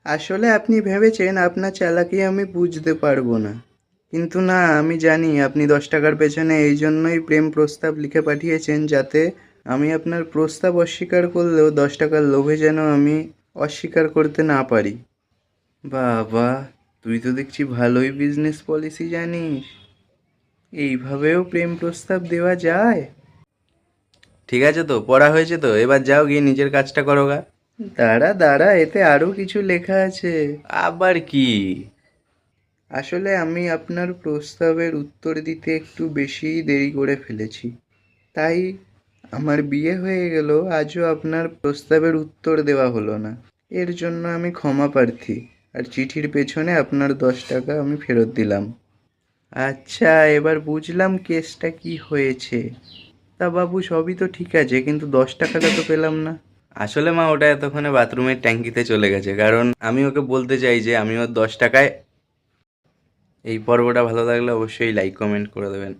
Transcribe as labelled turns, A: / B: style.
A: আসলে আপনি ভেবেছেন আপনার চালাকি আমি বুঝতে পারবো না, কিন্তু না, আমি জানি আপনি 10 টাকার পেছনে এই জন্যই প্রেম প্রস্তাব লিখে পাঠিয়েছেন যাতে আমি আপনার প্রস্তাব অস্বীকার করলেও 10 টাকার লোভে যেন আমি অস্বীকার করতে না পারি। বাবা, তুই তো দেখছি ভালোই বিজনেস পলিসি জানিস। এইভাবেও প্রেম প্রস্তাব দেওয়া যায়? ঠিক আছে, তো পড়া হয়েছে, তো এবার যাও গিয়ে নিজের কাজটা করো গা। দাঁড়া দাঁড়া, এতে আরও কিছু লেখা আছে। আবার কি? আসলে আমি আপনার প্রস্তাবের উত্তর দিতে একটু বেশিই দেরি করে ফেলেছি, তাই আমার বিয়ে হয়ে গেল আজও আপনার প্রস্তাবের উত্তর দেওয়া হলো না। এর জন্য আমি ক্ষমা প্রার্থী, আর চিঠির পেছনে আপনার 10 টাকা আমি ফেরত দিলাম। আচ্ছা, এবার বুঝলাম কেসটা কি হয়েছে। তা বাবু, সবই তো ঠিক আছে, কিন্তু 10 টাকাটা তো পেলাম না। আসলে মা, ওটা এতক্ষণে বাথরুমের ট্যাঙ্কিতে চলে গেছে, কারণ আমি ওকে বলতে চাই যে আমি ওর 10 টাকায়। এই পর্বটা ভালো লাগলে অবশ্যই লাইক কমেন্ট করে দেবেন।